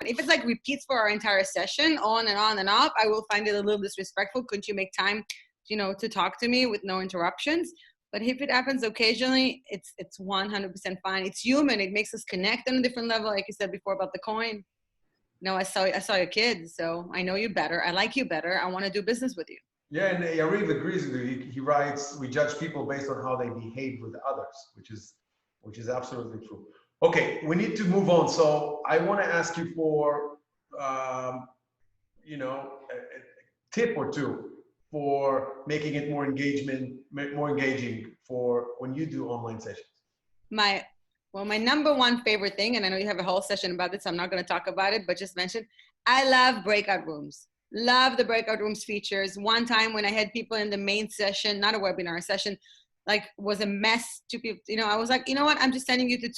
If it's like repeats for our entire session, on and on and off, I will find it a little disrespectful. Couldn't you make time, to talk to me with no interruptions? But if it happens occasionally, it's 100% fine. It's human. It makes us connect on a different level, like you said before about the coin. I saw your kids, so I know you better. I like you better. I want to do business with you. Yeah, and Yariv agrees with you. He writes, we judge people based on how they behave with others, which is absolutely true. Okay, we need to move on. So I want to ask you for, a tip or two for making it more engaging for when you do online sessions. My number one favorite thing, and I know you have a whole session about this, so I'm not going to talk about it, but just mention, I love breakout rooms. Love the breakout rooms features. One time when I had people in the main session, not a webinar, a session, like was a mess to people, I was like, you know what, I'm just sending you to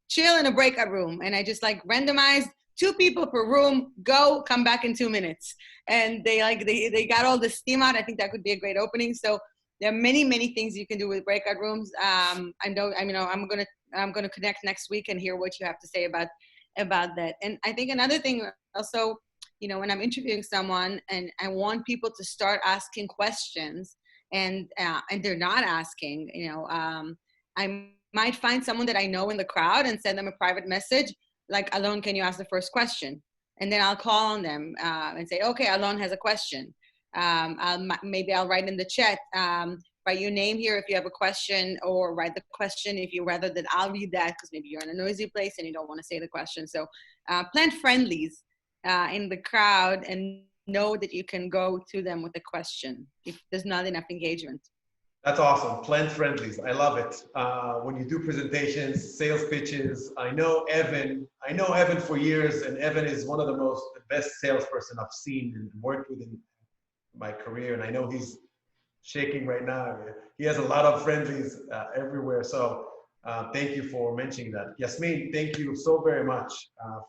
chill in a breakout room. And I just like randomized 2 people per room, come back in 2 minutes. And they got all the steam out. I think that could be a great opening. So there are many, many things you can do with breakout rooms. I'm gonna connect next week and hear what you have to say about that. And I think another thing also, when I'm interviewing someone and I want people to start asking questions and they're not asking, I might find someone that I know in the crowd and send them a private message like, Alon, can you ask the first question? And then I'll call on them and say, okay, Alon has a question. Maybe I'll write in the chat, write your name here if you have a question, or write the question if you rather that I'll read that because maybe you're in a noisy place and you don't want to say the question. So plan friendlies in the crowd and know that you can go to them with a question if there's not enough engagement. That's awesome. Plant friendlies. I love it. When you do presentations, sales pitches, I know Evan for years, and Evan is one of the best salesperson I've seen and worked with in my career. And I know he's shaking right now. He has a lot of friendlies everywhere. So thank you for mentioning that. Yasmin, thank you so very much.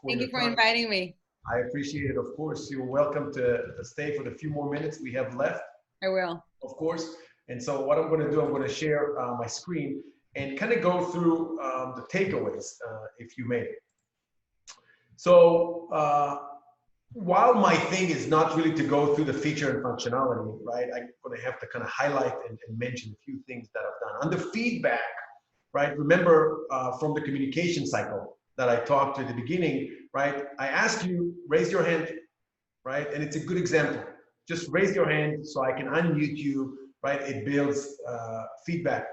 Thank you for inviting me. I appreciate it. Of course, you're welcome to stay for the few more minutes we have left. I will. Of course. And so what I'm going to do, I'm going to share my screen and kind of go through the takeaways, if you may. So while my thing is not really to go through the feature and functionality, right, I'm going to have to kind of highlight and mention a few things that I've done. On the feedback, right, remember from the communication cycle that I talked to at the beginning, right, I ask you, raise your hand, right, and it's a good example. Just raise your hand so I can unmute you. Right, it builds feedback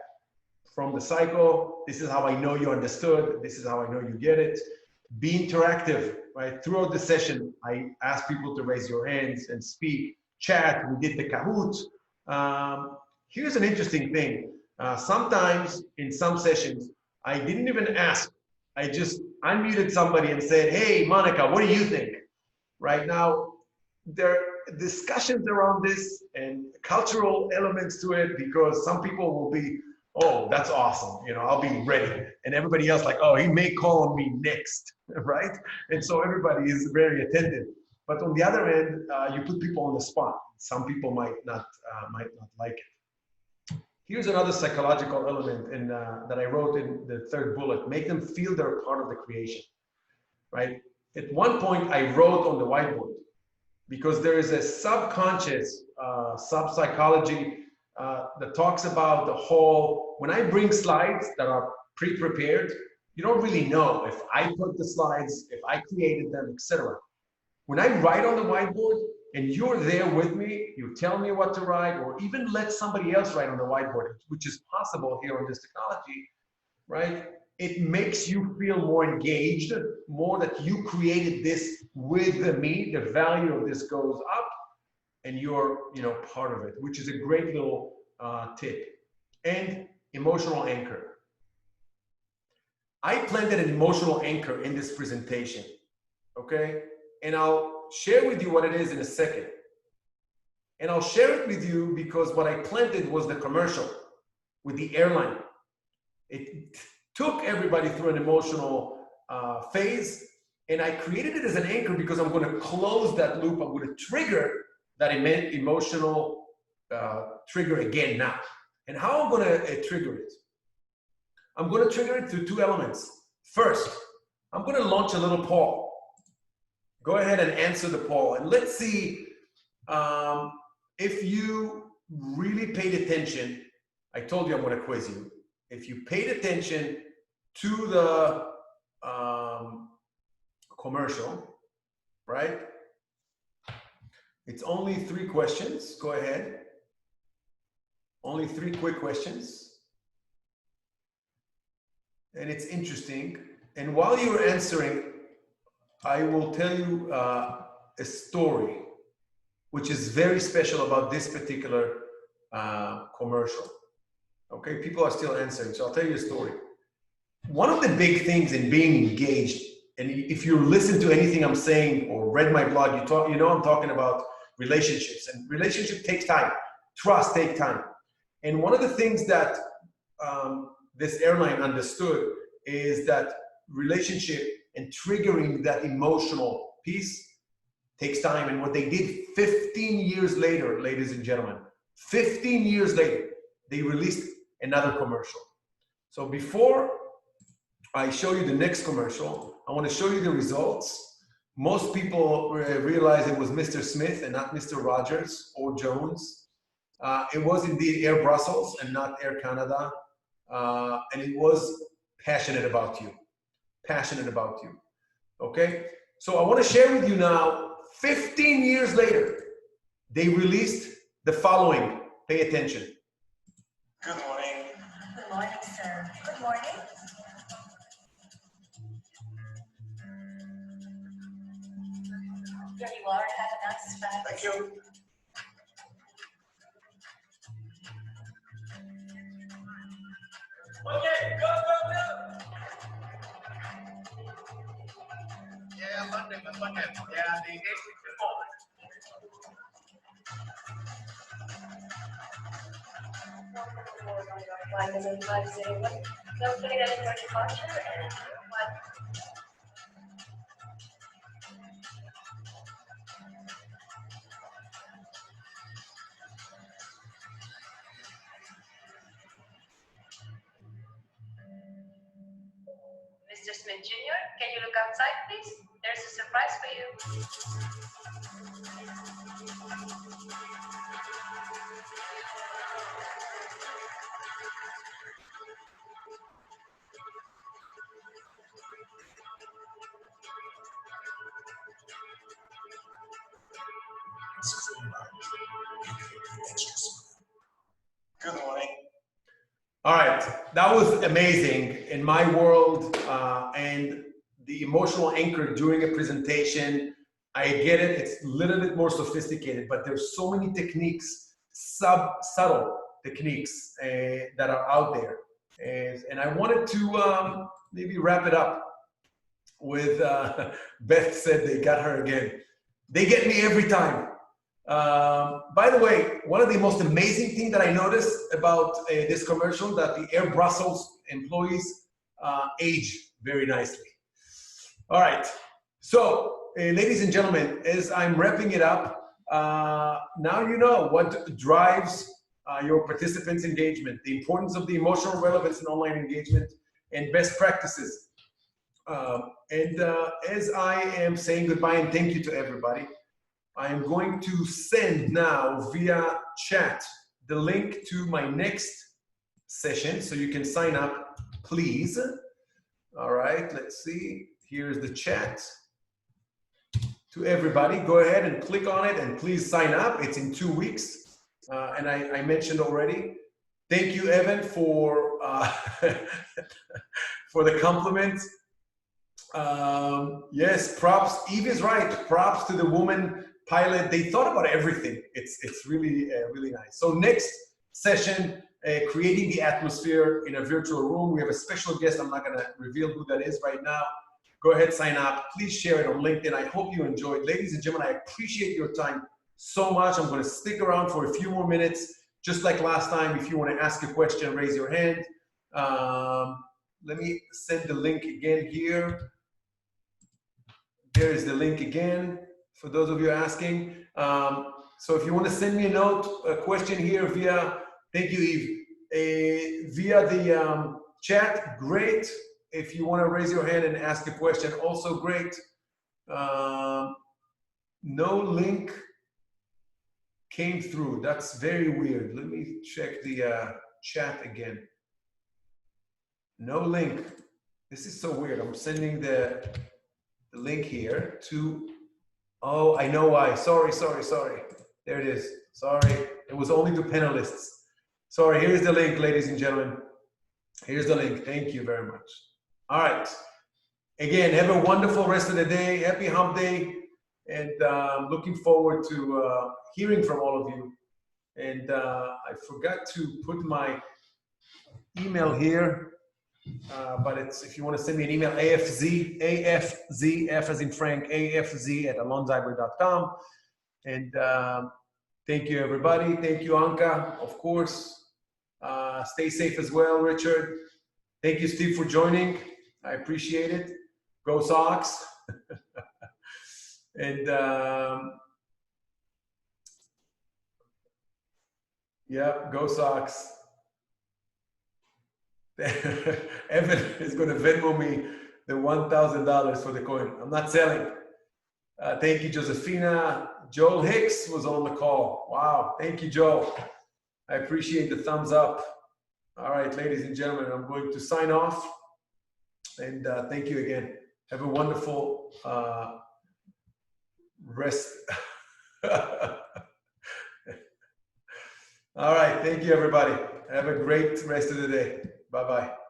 from the cycle. This is how I know you understood. This is how I know you get it. Be interactive, right? Throughout the session, I ask people to raise your hands and speak, chat. We did the Kahoot. Here's an interesting thing. Sometimes in some sessions, I didn't even ask. I just unmuted somebody and said, hey, Monica, what do you think? Right now, there are discussions around this and cultural elements to it, because some people will be, oh, that's awesome, I'll be ready, and everybody else like, oh, he may call on me next, right? And so everybody is very attentive. But on the other end, you put people on the spot. Some people might not like it. Here's another psychological element that I wrote in the 3rd bullet: make them feel they're part of the creation, right? At one point, I wrote on the whiteboard, because there is a subconscious sub-psychology that talks about the whole, when I bring slides that are pre-prepared, you don't really know if I put the slides, if I created them, etc. When I write on the whiteboard and you're there with me, you tell me what to write, or even let somebody else write on the whiteboard, which is possible here on this technology, right? It makes you feel more engaged, more that you created this with me. The value of this goes up, and you're, part of it, which is a great little tip. And emotional anchor. I planted an emotional anchor in this presentation, okay? And I'll share with you what it is in a second. And I'll share it with you because what I planted was the commercial with the airline. It took everybody through an emotional phase, and I created it as an anchor because I'm going to close that loop. I'm going to trigger that emotional trigger again now. And how I'm going to trigger it? I'm going to trigger it through 2 elements. First, I'm going to launch a little poll. Go ahead and answer the poll, and let's see if you really paid attention. I told you I'm going to quiz you. If you paid attention to the commercial, right? It's only 3 questions. Go ahead. Only 3 quick questions. And it's interesting. And while you're answering, I will tell you a story, which is very special about this particular commercial. Okay, people are still answering, so I'll tell you a story. One of the big things in being engaged, and if you listen to anything I'm saying or read my blog, you know I'm talking about relationships, and relationship takes time. Trust takes time. And one of the things that this airline understood is that relationship and triggering that emotional piece takes time. And what they did 15 years later, ladies and gentlemen, 15 years later, they released another commercial. So before I show you the next commercial, I want to show you the results. Most people realize it was Mr. Smith and not Mr. Rogers or Jones. It was indeed Air Brussels and not Air Canada. And it was passionate about you. Passionate about you. Okay? So I want to share with you now, 15 years later, they released the following. Pay attention. Good morning. Good morning, sir. Good morning. Here you are. Have a nice ride. Thank you. Okay, go, go, go. Yeah, Monday. Yeah, the engagement before. Flight is in 501. No plane ready for departure and what? Mr. Smith Jr., can you look outside, please? There's a surprise for you. Good morning. All right, that was amazing in my world, and the emotional anchor during a presentation. I get it, it's a little bit more sophisticated, but there's so many techniques, subtle techniques that are out there. And I wanted to maybe wrap it up with Beth said they got her again. They get me every time. By the way, one of the most amazing things that I noticed about this commercial, that the Air Brussels employees age very nicely. All right, so ladies and gentlemen, as I'm wrapping it up, now you know what drives your participants' engagement, the importance of the emotional relevance in online engagement, and best practices. As I am saying goodbye and thank you to everybody, I am going to send now via chat the link to my next session so you can sign up, please. All right, let's see. Here's the chat to everybody. Go ahead and click on it and please sign up. It's in 2 weeks. And I mentioned already. Thank you, Evan, for, for the compliment. Yes, props. Eve is right. Props to the woman pilot. They thought about everything. It's really really nice. So next session, creating the atmosphere in a virtual room. We have a special guest. I'm not going to reveal who that is right now. Go ahead, sign up. Please share it on LinkedIn. I hope you enjoyed. Ladies and gentlemen, I appreciate your time so much. I'm going to stick around for a few more minutes, just like last time. If you want to ask a question, raise your hand. Let me send the link again here. There is the link again for those of you asking. So if you want to send me a note, a question here via, thank you, Eve, via the chat, great. If you want to raise your hand and ask a question, also great. No link came through. That's very weird. Let me check the chat again. No link. This is so weird. I'm sending the link here to, oh, I know why. Sorry. There it is. Sorry. It was only to panelists. Sorry, here's the link, ladies and gentlemen. Here's the link. Thank you very much. All right. Again, have a wonderful rest of the day. Happy Hump Day. And looking forward to hearing from all of you. And I forgot to put my email here, but it's, if you want to send me an email, AFZ, F as in Frank, AFZ@alonzyber.com. And thank you, everybody. Thank you, Anka, of course. Stay safe as well, Richard. Thank you, Steve, for joining. I appreciate it. Go Sox. And yeah, go Sox. Evan is going to Venmo me the $1,000 for the coin. I'm not selling. Thank you, Josephina. Joel Hicks was on the call. Wow. Thank you, Joel. I appreciate the thumbs up. All right, ladies and gentlemen, I'm going to sign off. And thank you again. Have a wonderful rest. All right. Thank you, everybody. Have a great rest of the day. Bye-bye.